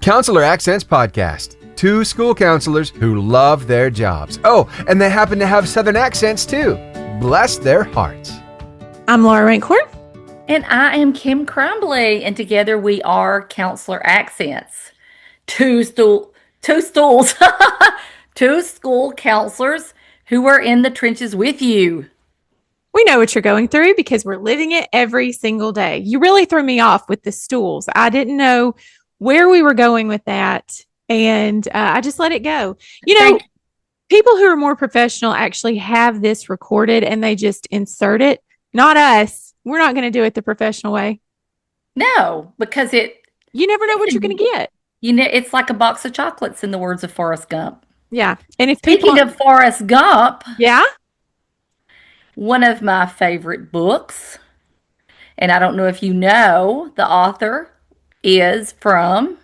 Counselor Accents Podcast. Two school counselors who love their jobs. Oh, and they happen to have Southern accents too. Bless their hearts. I'm Laura Rancourt. And I am Kim Crumbly, and together we are Counselor Accents. Two stools, two school counselors who are in the trenches with you. We know what you're going through because we're living it every single day. You really threw me off with the stools. I didn't know where we were going with that, and I just let it go. You know, people who are more professional actually have this recorded and they just insert it. Not us. We're not going to do it the professional way. No, because you never know what you're going to get. You know, it's like a box of chocolates, in the words of Forrest Gump. Yeah. And if Speaking of Forrest Gump, yeah, one of my favorite books, and I don't know if you know, the author is from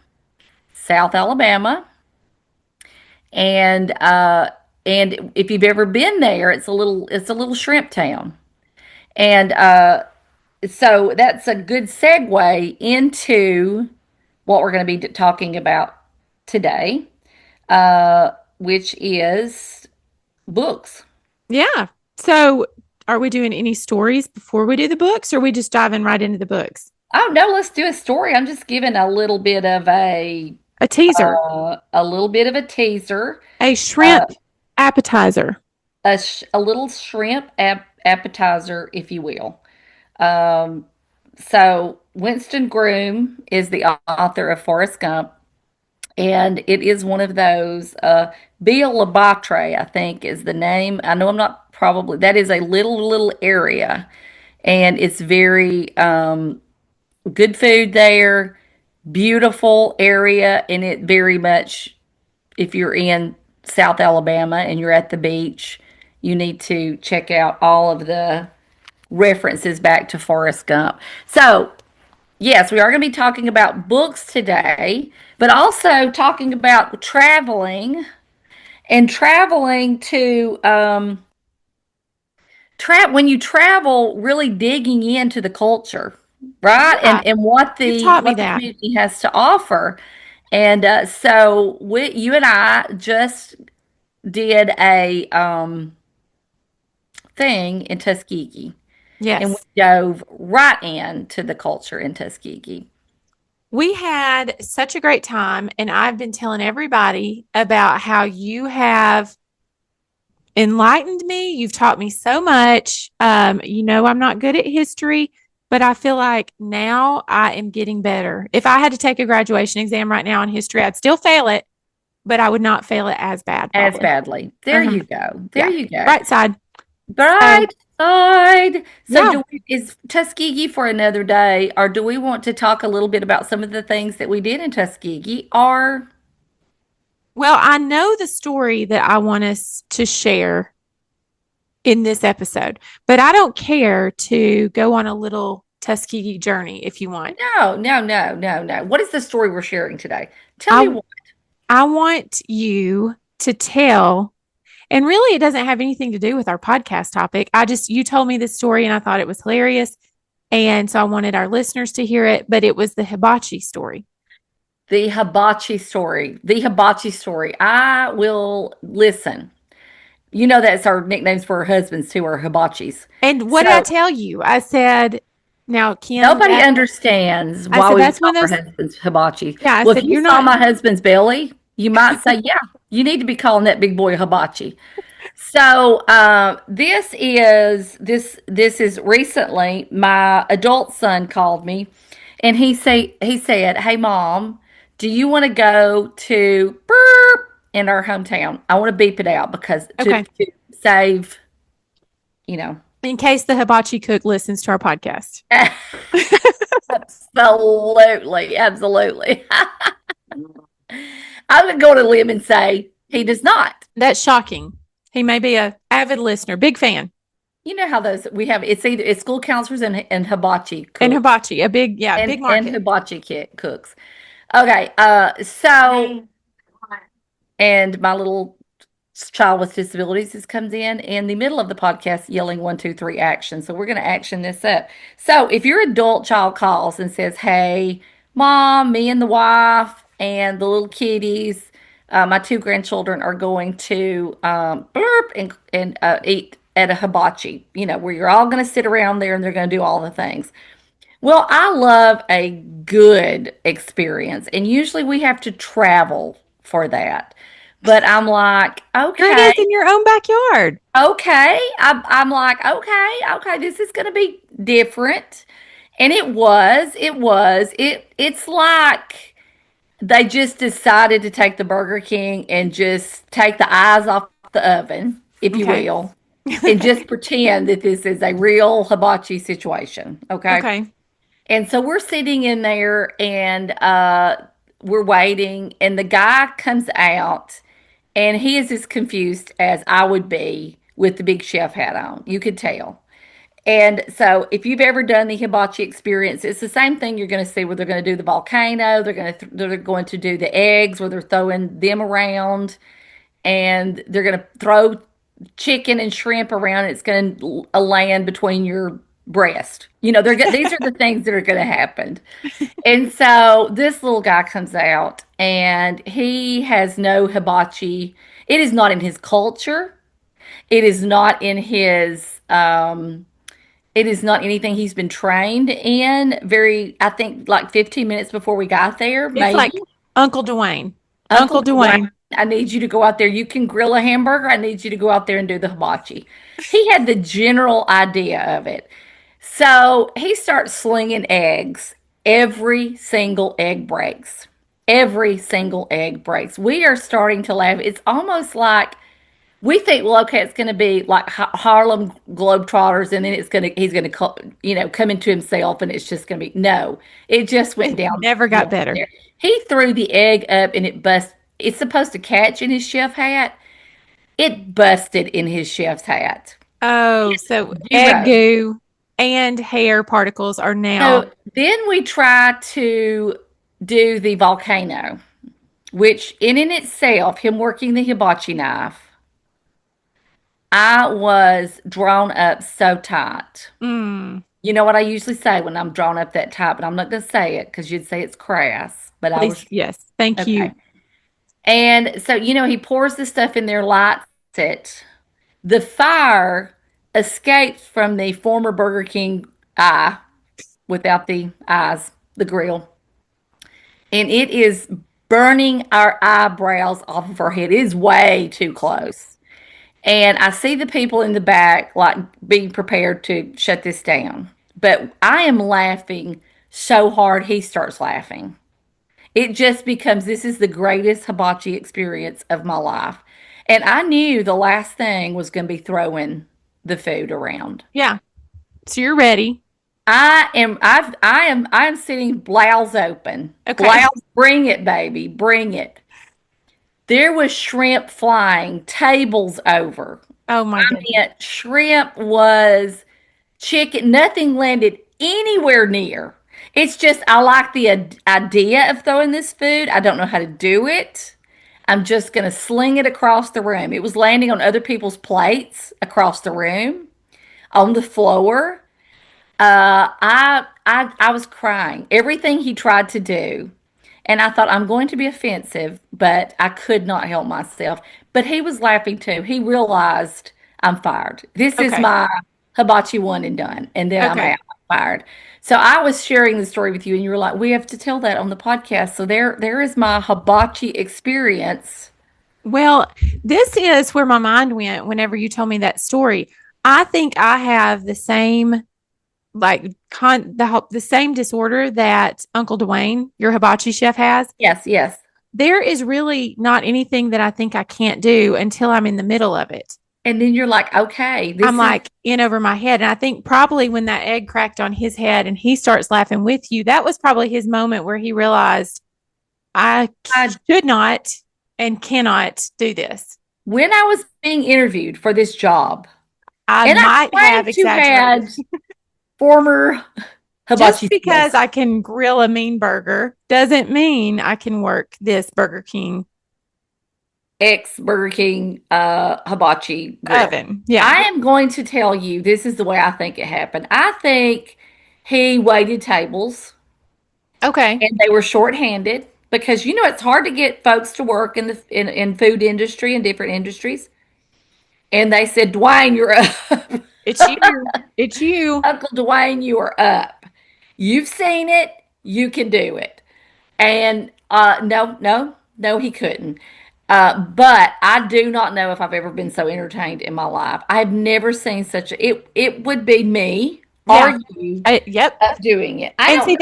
South Alabama, and if you've ever been there, it's a little shrimp town, and so that's a good segue into what we're going to be talking about today, which is books. Yeah. So, are we doing any stories before we do the books, or are we just diving right into the books? Oh, no, let's do a story. I'm just giving a little bit of a teaser. A little bit of a teaser. A shrimp appetizer. A little shrimp appetizer, if you will. So Winston Groom is the author of Forrest Gump, and it is one of those, Bill Labatre, I think is the name. I know I'm not probably, that is a little area, and it's very, good food there, beautiful area, and it very much, if you're in South Alabama and you're at the beach, you need to check out all of the references back to Forrest Gump. So, yes, we are going to be talking about books today, but also talking about traveling and traveling to, when you travel, really digging into the culture. Right. Yeah. And what the community has to offer. And so you and I just did a thing in Tuskegee. Yes. And we dove right into the culture in Tuskegee. We had such a great time, and I've been telling everybody about how you have enlightened me. You've taught me so much. You know, I'm not good at history, but I feel like now I am getting better. If I had to take a graduation exam right now in history, I'd still fail it, but I would not fail it as bad. Probably. As badly. There you go. There you go. Right side. Right side. So is Tuskegee for another day, or do we want to talk a little bit about some of the things that we did in Tuskegee? Well, I know the story that I want us to share in this episode, but I don't care to go on a little Tuskegee journey if you want. No. What is the story we're sharing today? Tell me what. I want you to tell, and really it doesn't have anything to do with our podcast topic. You told me this story and I thought it was hilarious. And so I wanted our listeners to hear it, but it was the hibachi story. The hibachi story. I will listen. You know, that's our nicknames for our husbands too, are hibachis. And what did I tell you? I said, now, Kim. Nobody understands why we call our husbands hibachi. Yeah, if you saw my husband's belly, you might say, yeah, you need to be calling that big boy hibachi. So this is recently, my adult son called me, and he said, hey, Mom, do you want to go to in our hometown? I want to beep it out because to save, you know. In case the hibachi cook listens to our podcast. Absolutely. I would go to limb and say he does not. That's shocking. He may be an avid listener, big fan. You know how it's school counselors and hibachi cooks. And hibachi, big market. And hibachi cooks. Okay, and my little child with disabilities comes in the middle of the podcast yelling 1, 2, 3 action. So we're going to action this up. So if your adult child calls and says, hey, Mom, me and the wife and the little kitties, my two grandchildren, are going to burp and eat at a hibachi, where you're all going to sit around there and they're going to do all the things. Well, I love a good experience, and usually we have to travel for that. But I'm like, Here it okay, is in your own backyard. okay. I'm like, okay, okay, this is going to be different. And it's like they just decided to take the Burger King and just take the eyes off the oven, if you Okay. will, and just pretend that this is a real hibachi situation. Okay. Okay. And so we're sitting in there and we're waiting, and the guy comes out, and he is as confused as I would be with the big chef hat on. You could tell. And so, if you've ever done the hibachi experience, it's the same thing you're going to see where they're going to do the volcano, they're going to do the eggs, where they're throwing them around, and they're going to throw chicken and shrimp around. It's going to land between your breast. These are the things that are going to happen. And so this little guy comes out, and he has no hibachi. It is not in his culture. It is not in his it is not anything he's been trained in. I think like 15 minutes before we got there, It's maybe. like Uncle Dwayne. Uncle Uncle Dwayne, Dwayne. I need you to go out there. You can grill a hamburger. I need you to go out there and do the hibachi. He had the general idea of it. So he starts slinging eggs. Every single egg breaks. Every single egg breaks. We are starting to laugh. It's almost like we think, well, okay, it's going to be like Harlem Globetrotters, and then he's going to, come into himself, and it's just going to be, no, it just went It down never got better. there. He threw the egg up, and it bust. It's supposed to catch in his chef hat. It busted in his chef's hat. Oh, so egg Zero. goo and hair particles are now. So then we try to do the volcano, which in itself, him working the hibachi knife, I was drawn up so tight. Mm, You know what I usually say when I'm drawn up that tight, but I'm not going to say it because you'd say it's crass. But I please, was yes. Thank okay. you. And so, he pours the stuff in there, lights it. The fire escapes from the former Burger King eye without the eyes, the grill. And it is burning our eyebrows off of our head. It is way too close. And I see the people in the back like being prepared to shut this down. But I am laughing so hard he starts laughing. It just becomes this is the greatest hibachi experience of my life. And I knew the last thing was going to be throwing the food around. Yeah. So you're ready. I am sitting blouse open. Okay. Blouse, bring it, baby, bring it. There was shrimp flying, tables over. Oh my goodness. Shrimp was chicken. Nothing landed anywhere near. It's just, I like the idea of throwing this food. I don't know how to do it. I'm just going to sling it across the room. It was landing on other people's plates across the room, on the floor. I was crying. Everything he tried to do. And I thought, I'm going to be offensive, but I could not help myself. But he was laughing too. He realized I'm fired. This is Okay. my hibachi one and done. And then I'm Okay. out, fired. So I was sharing the story with you, and you were like, we have to tell that on the podcast. So there is my hibachi experience. Well, this is where my mind went whenever you told me that story. I think I have the same the same disorder that Uncle Dwayne, your hibachi chef, has. Yes, yes. There is really not anything that I think I can't do until I'm in the middle of it. And then you're like, okay, I'm like in over my head. And I think probably when that egg cracked on his head and he starts laughing with you, that was probably his moment where he realized I should not and cannot do this. when I was being interviewed for this job, I and I might have claimed to had exaggerated. former hibachi Just because skills. I can grill a mean burger doesn't mean I can work this Burger King Ex Burger King hibachi grill. oven. Yeah. I am going to tell you this is the way I think it happened. I think he waited tables Okay. and they were shorthanded. because it's hard to get folks to work in the in food industry and different industries. And they said, Dwayne, you're up. It's you. It's you. Uncle Dwayne, you are up. You've seen it. You can do it. And no, no, no, he couldn't. But I do not know if I've ever been so entertained in my life. I've never seen such a. It would be me Yeah. or you Yep. up doing it. I And don't see,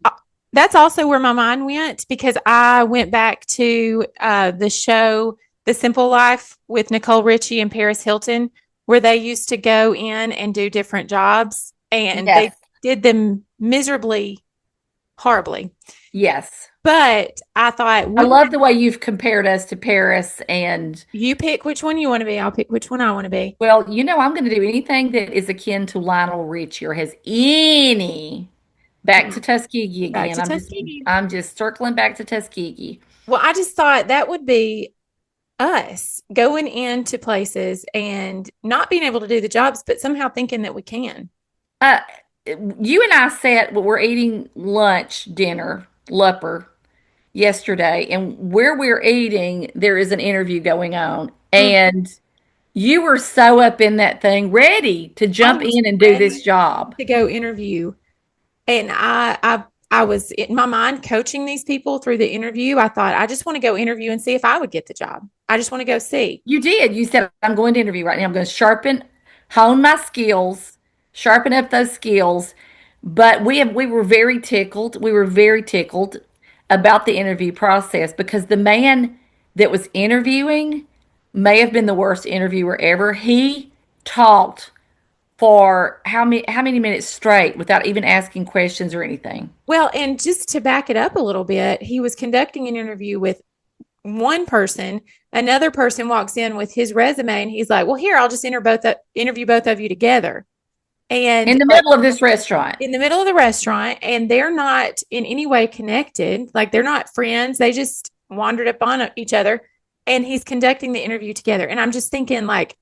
know. that's also where my mind went because I went back to the show The Simple Life with Nicole Richie and Paris Hilton, where they used to go in and do different jobs, and they Yes, did them miserably, horribly. yes. But I thought, I wouldn't love the way you've compared us to Paris. And you pick which one you want to be? I'll pick which one I want to be. well, I'm going to do anything that is akin to Lionel Richie or has any. Back to Tuskegee Back again. to Tuskegee. I'm just circling back to Tuskegee. Well, I just thought that would be us going into places and not being able to do the jobs, but somehow thinking that we can. Uh, you and I we're eating lunch, dinner, lupper yesterday, and where we're eating, there is an interview going on. Mm. And you were so up in that thing, ready to I jump was in and do this ready job. to go interview. And I was in my mind coaching these people through the interview. I thought, I just want to go interview and see if I would get the job. I just want to go see. You did. You said, I'm going to interview right now. I'm going to hone my skills, sharpen up those skills. But we were very tickled. We were very tickled about the interview process because the man that was interviewing may have been the worst interviewer ever. He talked for how many minutes straight without even asking questions or anything. Well, and just to back it up a little bit, he was conducting an interview with one person. Another person walks in with his resume and he's like, well, here, I'll just interview both of you together. And In the middle of this restaurant. in the middle of the restaurant, and they're not in any way connected. Like they're not friends. They just wandered up on each other. And he's conducting the interview together. And I'm just thinking, like,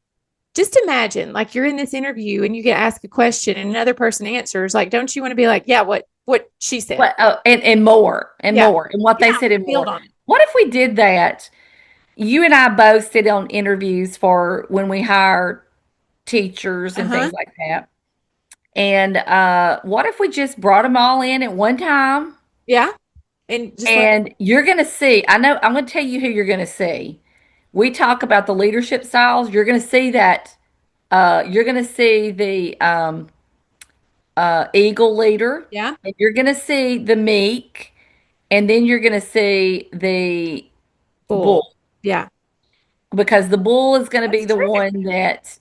just imagine, like, you're in this interview and you get asked a question and another person answers. Like, don't you want to be like, yeah, what she said? What, and more and Yeah. more and what they said and build more. on it. What if we did that? You and I both sit on interviews for when we hire teachers and Uh-huh. things like that. And what if we just brought them all in at one time? Yeah. And just like, And you're going to see, I know, I'm going to tell you who you're going to see. We talk about the leadership styles. You're going to see that. You're going to see the eagle leader, yeah, and you're going to see the meek, and then you're going to see the bull. bull, Yeah. because the bull is going to be That's the true. one that.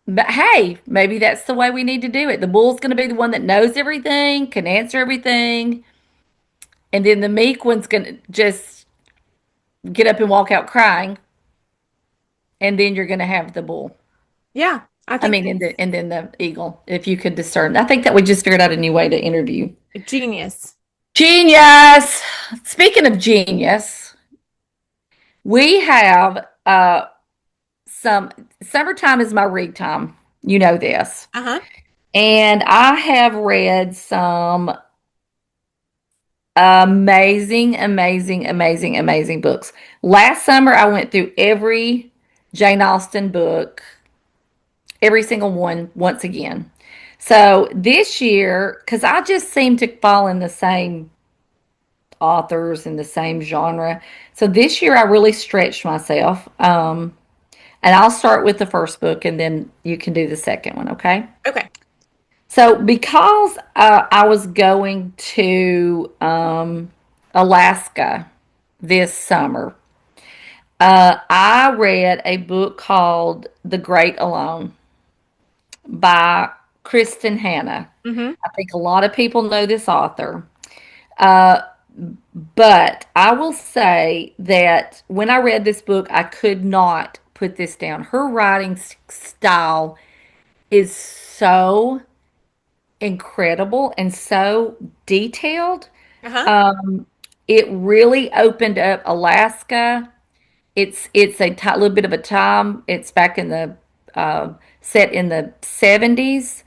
But hey, maybe that's the way we need to do it. The bull's going to be the one that knows everything, can answer everything, and then the meek one's going to just get up and walk out crying, and then you're going to have the bull. Yeah. I I think mean, and then the eagle, if you could discern. I think that we just figured out a new way to interview. genius. Genius. Speaking of genius, we have some summertime is my read time. You know this. Uh-huh. And I have read some amazing, amazing, amazing, amazing books. Last summer, I went through every Jane Austen book, every single one, once again. So this year, because I just seem to fall in the same authors in the same genre. So this year, I really stretched myself. And I'll start with the first book and then you can do the second one, okay? Okay. So, because I was going to Alaska this summer, I read a book called The Great Alone by Kristen Hanna. Mm-hmm. I think a lot of people know this author. Uh, but I will say that when I read this book, I could not put this down. Her writing style is so incredible and so detailed. Uh-huh. It really opened up Alaska. It's a little bit of a time. It's back in the set in the 70s.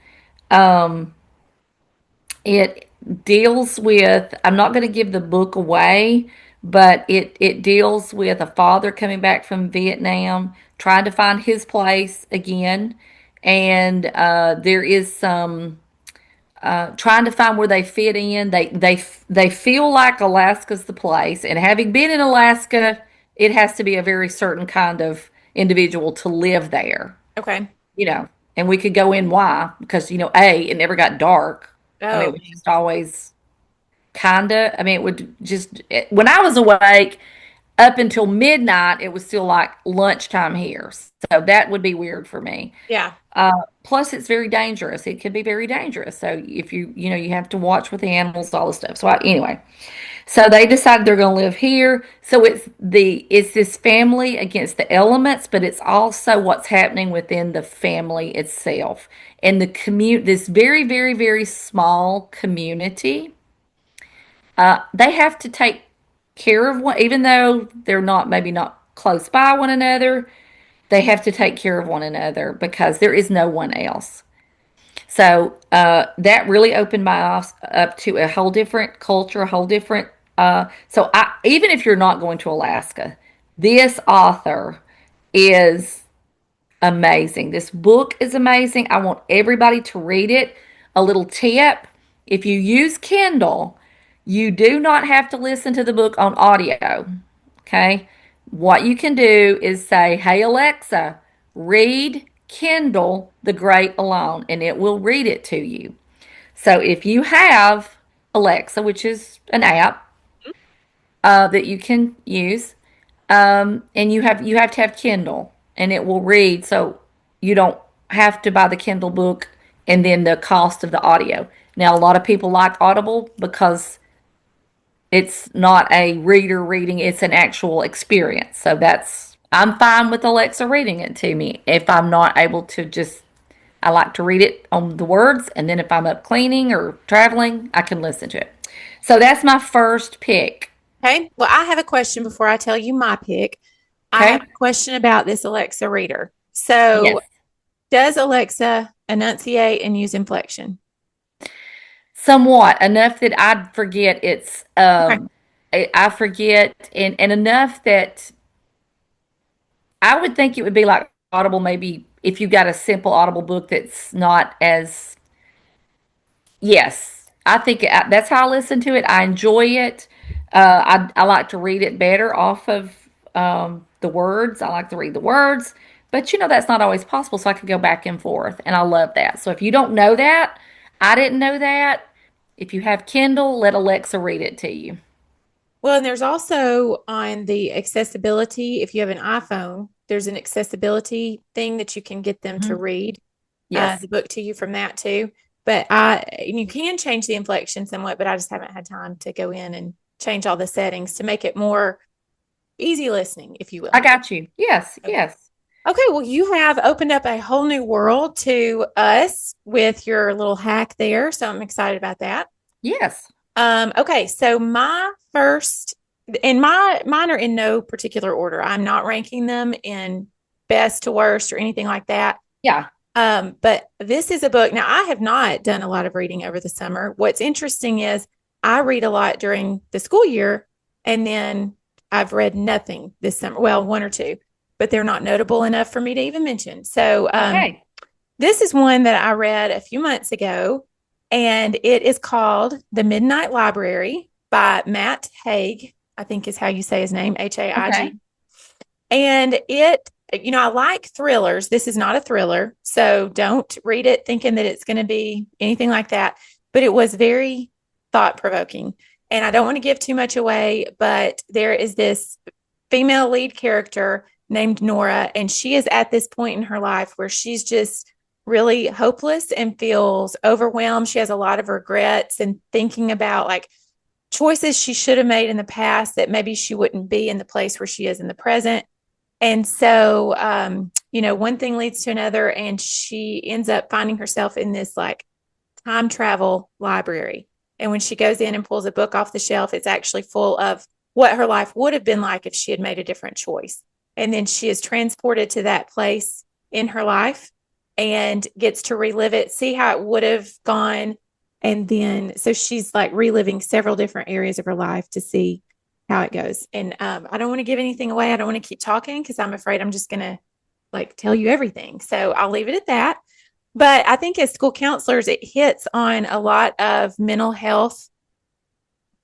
It deals with, I'm not going to give the book away, but it deals with a father coming back from Vietnam, trying to find his place again. And there is some trying to find where they fit in. They feel like Alaska's the place, and having been in Alaska, it has to be a very certain kind of individual to live there, Okay. you know. And we could go in why, because it never got dark. I mean, Oh, it was just always kinda. I mean, it would just when I was awake up until midnight, it was still like lunchtime here, so that would be weird for me. yeah. Plus, it's very dangerous. It can be very dangerous. So if you have to watch with the animals, all this stuff. So anyway, so they decided they're going to live here. So it's this family against the elements, but it's also what's happening within the family itself and the this very, very, very small community. They have to take care of one, even though they're not maybe not close by one another. They have to take care of one another because there is no one else. So that really opened my eyes up to a whole different culture, a whole different. Even if you're not going to Alaska, this author is amazing. This book is amazing. I want everybody to read it. A little tip: if you use Kindle, you do not have to listen to the book on audio. Okay. What you can do is say, "Hey, Alexa, read Kindle The Great Alone," and it will read it to you. So if you have Alexa, which is an app that you can use, and you have to have Kindle, and it will read. So you don't have to buy the Kindle book and then the cost of the audio. Now, a lot of people like Audible because it's not a reader reading, it's an actual experience. So I'm fine with Alexa reading it to me if I'm not able to just, I like to read it on the words. And then if I'm up cleaning or traveling, I can listen to it. So that's my first pick. Okay. Well, I have a question before I tell you my pick. I have Okay. a question about this Alexa reader. So, Yes. does Alexa enunciate and use inflection? Somewhat enough that I'd forget it's, Okay. I forget, and enough that I would think it would be like Audible, maybe if you got a simple Audible book that's not as, yes, I think that's how I listen to it. I enjoy it. I like to read it better off of the words. I like to read the words, but that's not always possible. So I could go back and forth, and I love that. So if you don't know that, I didn't know that. If you have Kindle, let Alexa read it to you. Well, and there's also on the accessibility, if you have an iPhone, there's an accessibility thing that you can get them to Mhm. read Yes, the book to you from that too. But you can change the inflection somewhat, but I just haven't had time to go in and change all the settings to make it more easy listening, if you I will. got you. Yes, Okay. yes, Okay, well, you have opened up a whole new world to us with your little hack there. So I'm excited about that. yes. Okay, so my first and mine are in no particular order. I'm not ranking them in best to worst or anything like that. Yeah. But this is a book. Now, I have not done a lot of reading over the summer. What's interesting is I read a lot during the school year, and then I've read nothing this summer. Well, one or two, but they're not notable enough for me to even mention. So, Okay. this is one that I read a few months ago, and it is called The Midnight Library by Matt Haig, I think is how you say his name, Okay. Haig. And I like thrillers. This is not a thriller, so don't read it thinking that it's going to be anything like that. But it was very thought provoking. And I don't want to give too much away, but there is this female lead character named Nora, and she is at this point in her life where she's just really hopeless and feels overwhelmed. She has a lot of regrets and thinking about like choices she should have made in the past that maybe she wouldn't be in the place where she is in the present. And so, one thing leads to another, and she ends up finding herself in this like time travel library. And when she goes in and pulls a book off the shelf, it's actually full of what her life would have been like if she had made a different choice. And then she is transported to that place in her life and gets to relive it, see how it would have gone, And then, so she's like reliving several different areas of her life to see how it goes. And I don't want to give anything away. I don't want to keep talking because I'm afraid I'm just going to like tell you everything. So I'll leave it at that. But I think as school counselors, it hits on a lot of mental health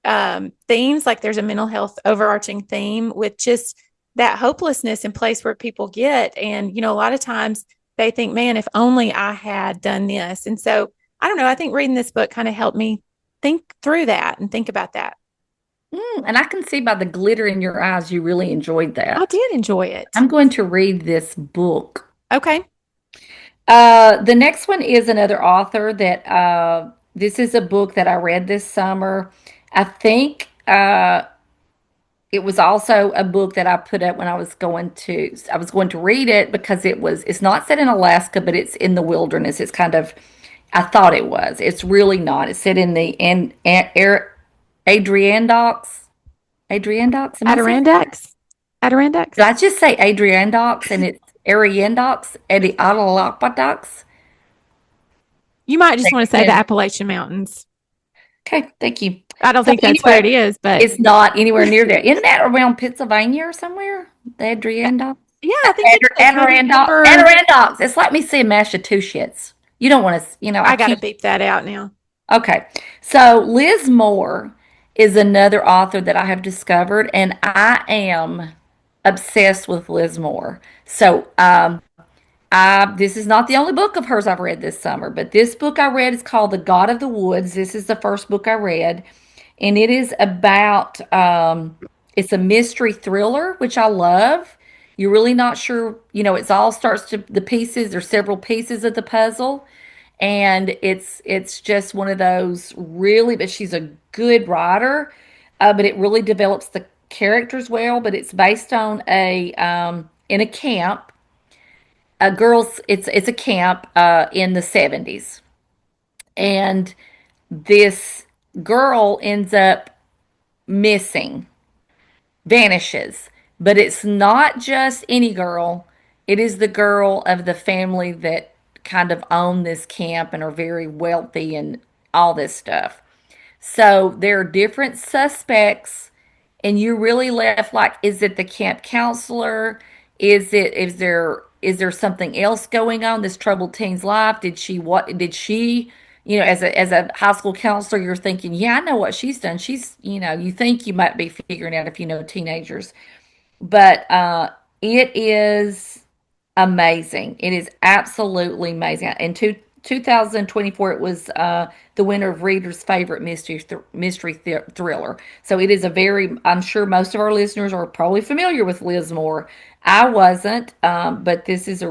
themes. Like there's a mental health overarching theme with just that hopelessness in place where people get. And, you know, a lot of times they think, man, if only I had done this. And so I don't know. I think reading this book kind of helped me think through that and think about that. And I can see by the glitter in your eyes you really enjoyed I that. did enjoy it. I'm going to read this book. Okay. The next one is another author that this is a book that I read this summer. I think it was also a book that I put up when I was going to read it because it's not set in Alaska, but it's in the wilderness. It's kind of I thought it was. It's really not. It's set in the Adirondack. Adirondack? Am I saying? Adirondacks. Adirondacks. Did I just say Adirondack and it's Adirondack? Adirondack? You might just want to say the Appalachian Mountains. Okay, thank you. I don't So think that's where it is, but it's not anywhere near there. Isn't that around Pennsylvania or somewhere? The Adirondack? yeah, I think it's Adirondacks. It's like me saying Massachusetts. You don't want to, I got to can't. beep that out now. Okay. So Liz Moore is another author that I have discovered, and I am obsessed with Liz Moore. So this is not the only book of hers I've read this summer, but this book I read is called The God of the Woods. This is the first book I read, and it is about it's a mystery thriller, which I love. You're really not sure, it's all starts to the pieces, there's several pieces of the puzzle, and it's just one of those really, but she's a good writer, but it really develops the characters well, but it's based on in a camp, it's a camp in the 70s, and this girl ends up missing, vanishes. But it's not just any girl, it is the girl of the family that kind of own this camp and are very wealthy and all this stuff. So there are different suspects, and you're really left like, is it the camp counselor? Is there something else going on this troubled teen's life? As a high school counselor, you're thinking, yeah, I know what she's done. You think you might be figuring out if you know teenagers, but it is amazing. It is absolutely amazing. In 2024, it was the winner of Reader's favorite mystery thriller. So it is I'm sure most of our listeners are probably familiar with Liz Moore. I wasn't, but this is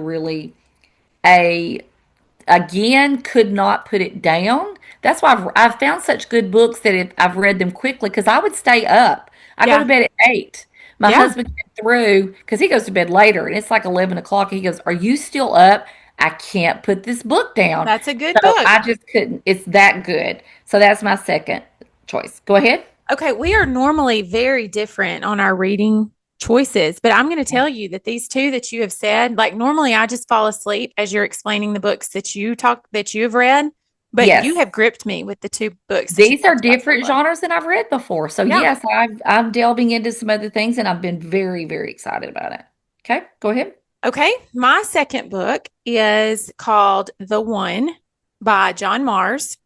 again, could not put it down. That's why I've found such good books that I've read them quickly because I would stay up. I go to bed at 8. My husband came through because he goes to bed later and it's like 11 o'clock. He goes, "Are you still up? I can't put this book down." That's a good So book. I just couldn't. It's that good. So that's my second choice. Go ahead. Okay, we are normally very different on our reading choices, but I'm going to tell you that these two that you have said, like normally I just fall asleep as you're explaining the books that you have read, but Yes. you have gripped me with the two books. These are different genres than I've read before. So yes, I'm delving into some other things and I've been very, very excited about it. Okay, go ahead. Okay, my second book is called The One by John Mars,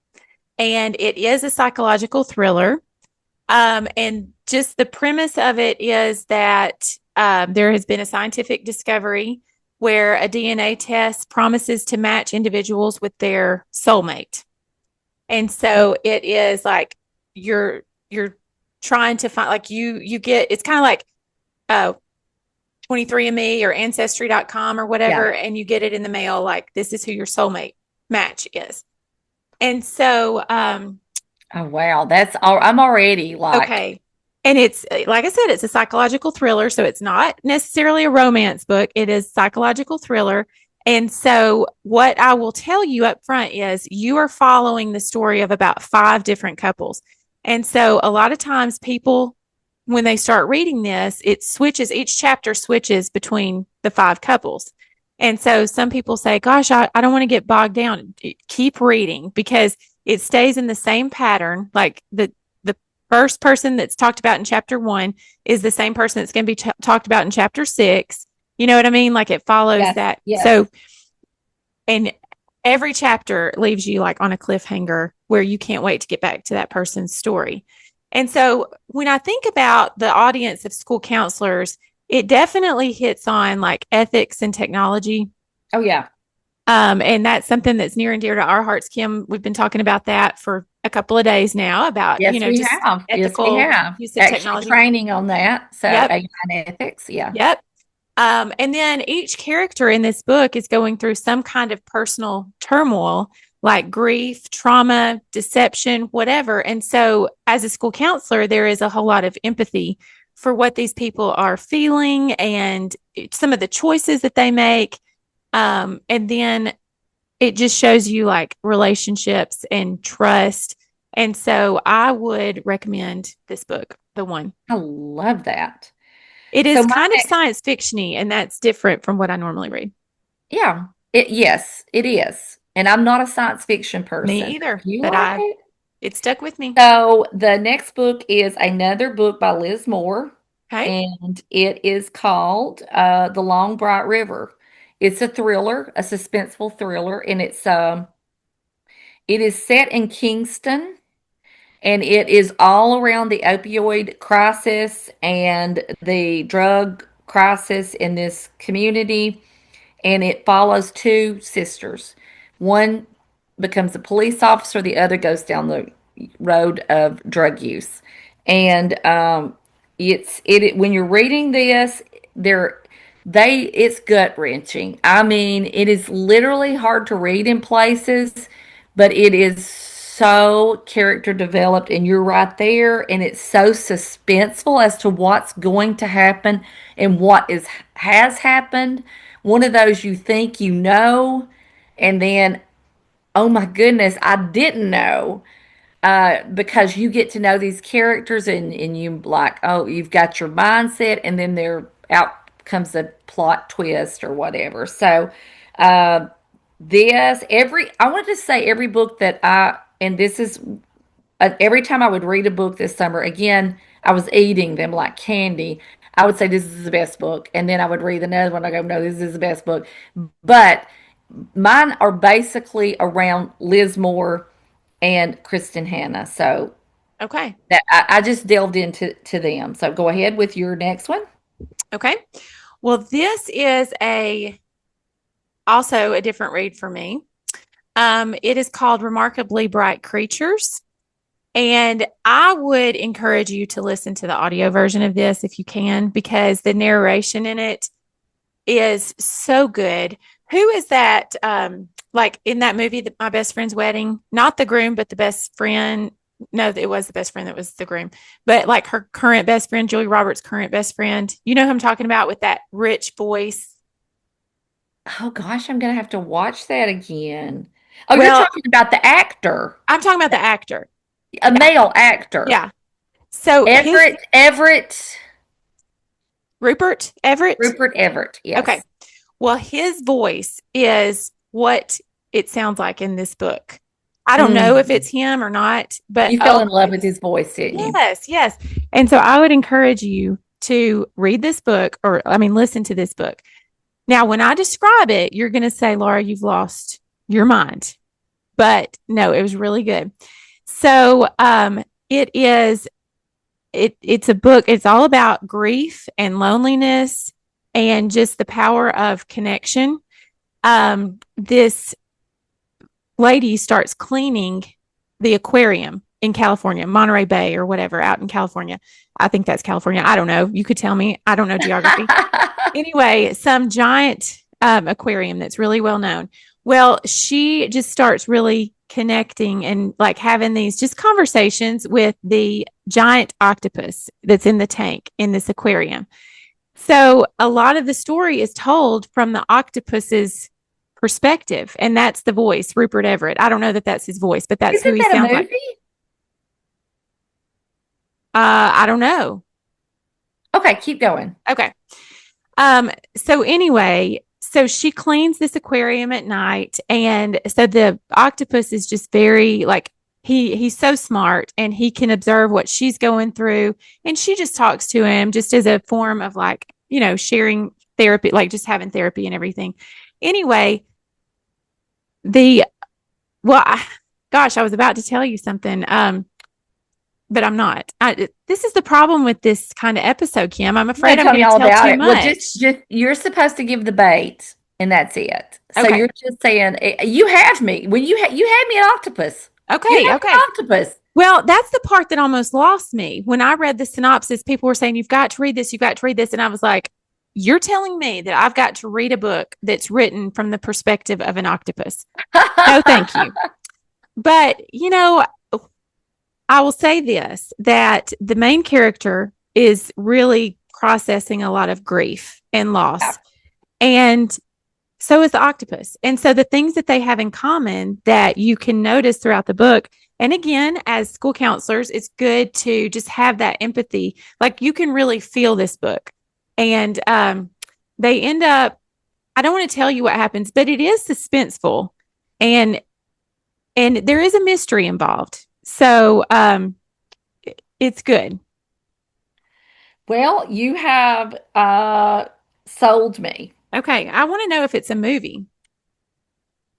and it is a psychological thriller. And just the premise of it is that there has been a scientific discovery where a DNA test promises to match individuals with their soulmate. And so it is like you're trying to find, like you get, it's kind of like 23andMe or Ancestry.com or whatever, and you get it in the mail, like this is who your soulmate match is. And so oh wow, that's all. I'm already like okay. And it's like I said, it's a psychological thriller, so it's not necessarily a romance book. It is psychological thriller. And so what I will tell you up front is you are following the story of about 5 different couples. And so a lot of times people, when they start reading this, each chapter switches between the 5 couples. And so some people say, gosh, I don't want to get bogged down. Keep reading because it stays in the same pattern. Like the first person that's talked about in chapter 1 is the same person that's going to be talked about in chapter 6. You know what I mean? Like it follows Yes. that. Yes. So, and every chapter leaves you like on a cliffhanger where you can't wait to get back to that person's story. And so when I think about the audience of school counselors, it definitely hits on like ethics and technology. Oh, yeah. And that's something that's near and dear to our hearts, Kim. We've been talking about that for a couple of days now about, Yes, we just have. Yes, we ethical have. use of Actually, technology. training on that. So, Yep. AI and ethics. Yeah. Yep. And then each character in this book is going through some kind of personal turmoil, like grief, trauma, deception, whatever. And so, as a school counselor, there is a whole lot of empathy for what these people are feeling and some of the choices that they make. And then it just shows you like relationships and trust. And so, I would recommend this book, the one. I love that. It So is my kind of next, science fiction-y, and that's different from what I normally read. yeah, yes, it is. And I'm not a science fiction Me person. either, Do you but like it? it stuck with me. So the next book is another book by Liz Moore, Okay. and it is called The Long Bright River. It's a thriller, a suspenseful thriller, and it is set in Kingston, and it is all around the opioid crisis and the drug crisis in this community. And it follows two sisters. One becomes a police officer, the other goes down the road of drug use. And when you're reading this, there it's gut wrenching. I mean, it is literally hard to read in places, but it is so character developed, and you're right there, and it's so suspenseful as to what's going to happen and what has happened. One of those you think you know, and then, oh my goodness, I didn't know. Because you get to know these characters, and you like, oh, you've got your mindset, and then there out comes a plot twist or whatever. So, uh, I wanted to say every book that and this is every time I would read a book this summer, again, I was eating them like candy. I would say this is the best book, and then I would read another one. I go, no, this is the best book. But mine are basically around Liz Moore and Kristen Hanna. So Okay. that I just delved into them. So go ahead with your next one. Okay. Well, this is also a different read for me. It is called Remarkably Bright Creatures. And I would encourage you to listen to the audio version of this if you can, because the narration in it is so good. Who is that? Like in that movie, My Best Friend's Wedding, not the groom, but the best friend. No, it was the best friend that was the groom, but like her current best friend, Julie Roberts' current best friend. You know who I'm talking about with that rich voice? Oh gosh, I'm gonna have to watch that again. Oh, you're Well, talking about the actor, I'm talking about the actor. a Yeah. male actor. Yeah. So Rupert Everett. Rupert Everett. Okay. Yes. Well, his voice is what it sounds like in this book. I don't know if Mm. it's him or not, but You fell in love with his voice, didn't you? yes, yes. And so I would encourage you to read this book, or I mean, listen to this book. Now, when I describe it, you're going to say, Laura, you've lost your mind. But no, it was really good. So it's a book. It's all about grief and loneliness and just the power of connection. This lady starts cleaning the aquarium in California, Monterey Bay or whatever, out in California. I think that's California. I don't know. You could tell me. I don't know geography. Anyway, some giant aquarium that's really well known. Well, she just starts really connecting and like having these just conversations with the giant octopus that's in the tank in this aquarium. So a lot of the story is told from the octopus's perspective, and that's the voice, Rupert Everett. I don't know that that's his voice, but that's who Isn't he that a sounds movie? like. I don't know. Okay, keep going. Okay. So anyway, so she cleans this aquarium at night, and so the octopus is just very like he's so smart, and he can observe what she's going through, and she just talks to him just as a form of, like, sharing therapy, like just having therapy and everything. Anyway, the well, gosh, I was about to tell you something, but I'm not. This is the problem with this kind of episode, Kim. I'm You're going afraid to I'm tell me going to all tell about too it. Well, much. just you're supposed to give the bait, and that's it. So Okay. you're just saying you have me when you had me an octopus. You Okay. had me an Okay. octopus. Well, that's the part that almost lost me. When I read the synopsis, people were saying, you've got to read this, you've got to read this. And I was like, you're telling me that I've got to read a book that's written from the perspective of an octopus. No, thank you. But, I will say this, that the main character is really processing a lot of grief and loss. And so is the octopus. And so the things that they have in common that you can notice throughout the book. And again, as school counselors, it's good to just have that empathy. Like, you can really feel this book. And they end up, I don't want to tell you what happens, but it is suspenseful. And there is a mystery involved. So it's good. Well, you have sold me. Okay. I want to know if it's a movie.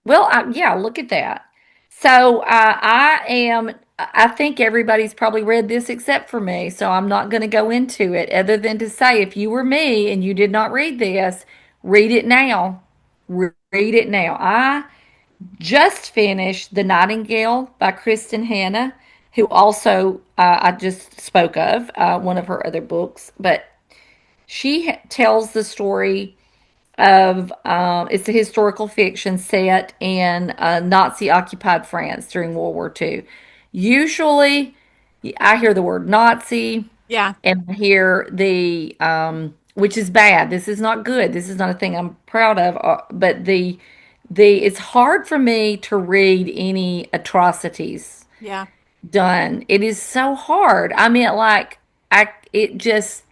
Well, yeah, look at that. So I think everybody's probably read this except for me. So I'm not going to go into it other than to say if you were me and you did not read this, read it now. Read it now. I just finished The Nightingale by Kristen Hanna, who also I just spoke of, one of her other books. But she tells the story of it's a historical fiction set in Nazi occupied France during World War II. Usually, I hear the word Nazi Yeah. and I hear the which is bad. This is not good. This is not a thing I'm proud of. But the it's hard for me to read any atrocities Yeah. done. It is so hard. I mean, like it just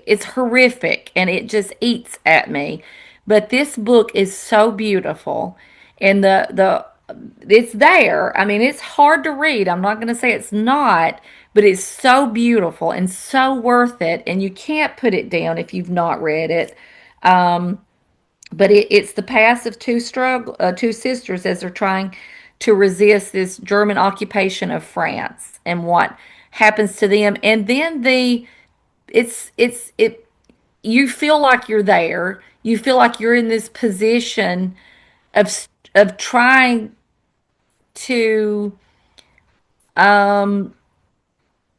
it's horrific and it just eats at me. But this book is so beautiful, and the it's there. I mean, it's hard to read. I'm not going to say it's not, but it's so beautiful and so worth it, and you can't put it down if you've not read it. But it's the past of two sisters as they're trying to resist this German occupation of France and what happens to them, and then it you feel like you're there. You feel like you're in this position of trying to um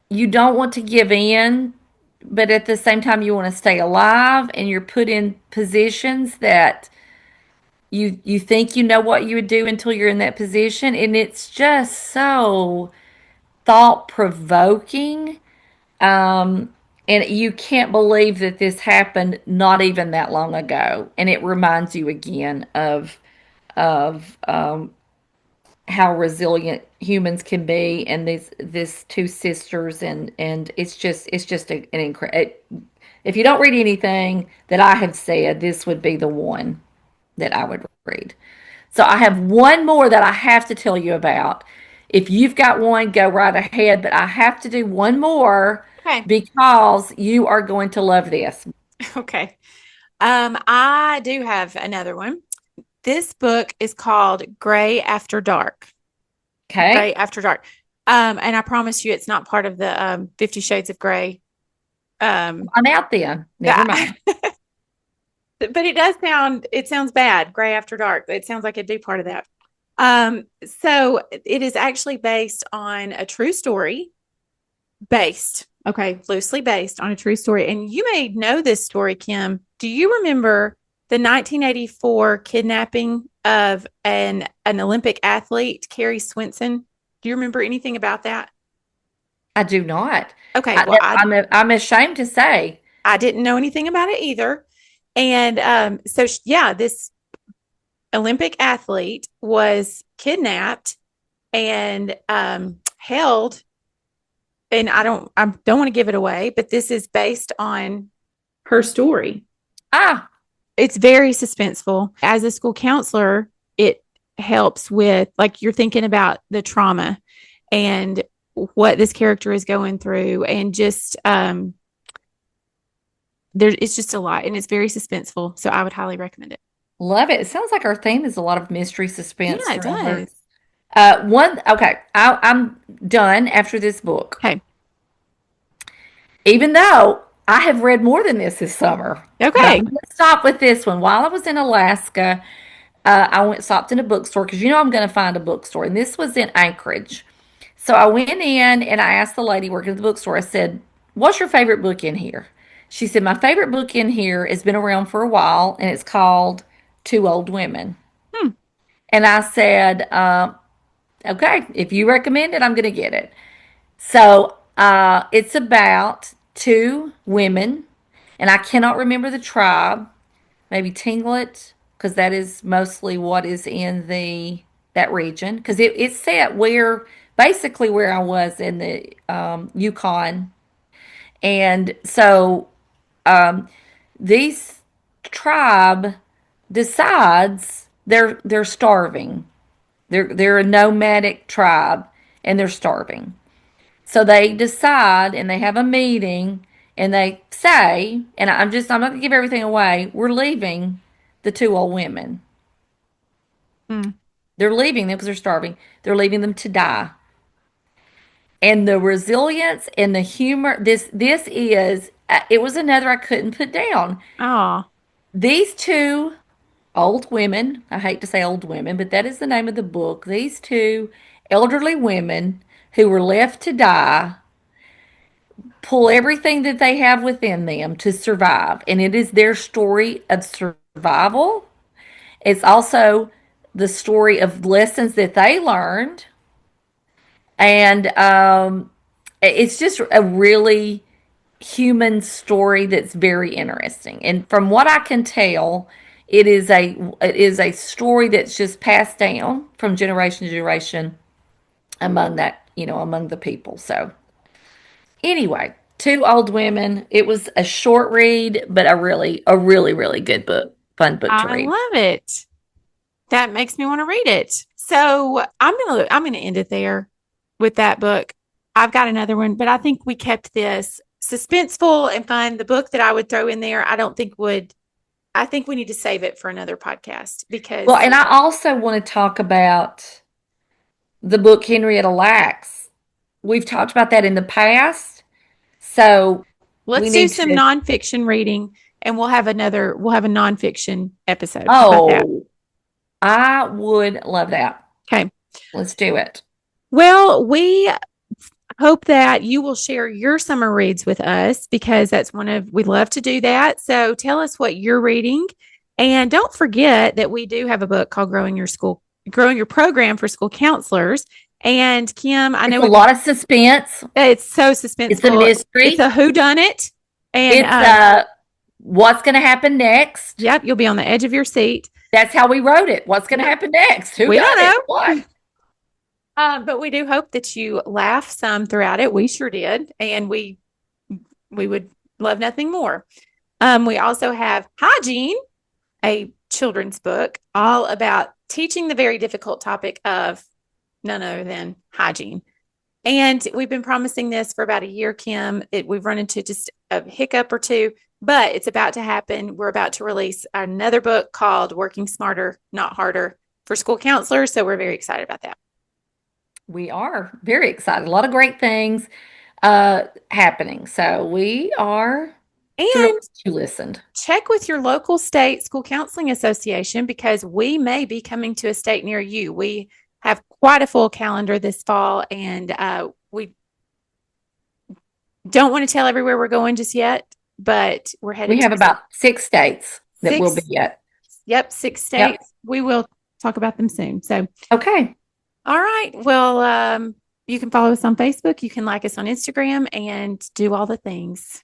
you don't want to give in, but at the same time you want to stay alive, and you're put in positions that you think you know what you would do until you're in that position, and it's just so thought provoking. And you can't believe that this happened not even that long ago. And it reminds you again of how resilient humans can be, and this two sisters, and it's just an incredible. If you don't read anything that I have said, this would be the one that I would read. So I have one more that I have to tell you about. If you've got one, go right ahead, but I have to do one more Okay. because you are going to love this. Okay. I do have another one. This book is called Gray After Dark. Okay. Gray After Dark. And I promise you, it's not part of the 50 Shades of Gray. I'm out then. Never mind. But it sounds bad. Gray After Dark. It sounds like it'd be part of that. So it is actually based on a true story. Loosely based on a true story. And you may know this story, Kim. Do you remember the 1984 kidnapping of an Olympic athlete, Carrie Swenson? Do you remember anything about that? I do not. Okay, well, I'm ashamed to say. I didn't know anything about it either. And so, yeah, this Olympic athlete was kidnapped and held. And I don't want to give it away, but this is based on her story. It's very suspenseful. As a school counselor, it helps with, like, you're thinking about the trauma. and what this character is going through, and just it's just a lot, and it's very suspenseful. So I would highly recommend it. Love it. It sounds like our theme is a lot of mystery, suspense, Yeah, it thriller. does. Okay, I'm done after this book. Okay. Even though I have read more than this summer. But I'm Okay. going to stop with this one. While I was in Alaska, stopped in a bookstore because I'm going to find a bookstore. And this was in Anchorage. So I went in and I asked the lady working at the bookstore, I said, "What's your favorite book in here?" She said, "My favorite book in here has been around for a while and it's called Two Old Women." Hmm. And I said, "Okay, if you recommend it, I'm going to get it." So it's about two women, and I cannot remember the tribe, maybe Tinglet, because that is mostly what is in that region. Because it's set basically where I was in the Yukon, and so these tribe decides they're starving. They're a nomadic tribe, and they're starving. So they decide and they have a meeting and they say, and I'm not gonna give everything away, we're leaving the two old women. Hmm. They're leaving them because they're starving. They're leaving them to die. And the resilience and the humor, this is it was another I couldn't put down. Oh. These two old women, I hate to say old women, but that is the name of the book. These two elderly women who were left to die pull everything that they have within them to survive. And it is their story of survival. It's also the story of lessons that they learned. And it's just a really human story that's very interesting. And from what I can tell, it is a story that's just passed down from generation to generation among the people. So anyway, Two Old Women. It was a short read, but a really, really good book. Fun book to I read. love it. That makes me want to read it. So I'm gonna end it there with that book. I've got another one, but I think we kept this suspenseful and fun. The book that I would throw in there, I don't think would. I think we need to save it for another podcast Well, because and I also want to talk about the book Henrietta Lacks. We've talked about that in the past, so we let's do need some to. nonfiction reading, and we'll have a nonfiction episode. How about that? Oh, I would love that. Okay. Let's do it. Well, we hope that you will share your summer reads with us because we love to do that. So tell us what you're reading. And don't forget that we do have a book called Growing Your Program for School Counselors. And Kim, I It's know a lot of suspense. it's so It's a suspenseful. It's mystery. a whodunit. And It's what's going to happen next. yep, you'll be on the edge of your seat. That's how we wrote it. What's going to Yep. happen next? Who We done don't it? know. What? But we do hope that you laugh some throughout it. We sure did. And we would love nothing more. We also have Hygiene, a children's book all about teaching the very difficult topic of none other than hygiene. And we've been promising this for about a year, Kim. We've run into just a hiccup or two, but it's about to happen. We're about to release another book called Working Smarter, Not Harder for School Counselors. So we're very excited about that. We are very excited. A lot of great things happening. So we are And thrilled you listened. check with your local state school counseling association because we may be coming to a state near you. We have quite a full calendar this fall, and we don't want to tell everywhere we're going just yet, but we're headed We have to about 6 states that we'll be at. Yep, 6 states. We will talk about them soon. So, Okay. all right. Well, you can follow us on Facebook. You can like us on Instagram and do all the things.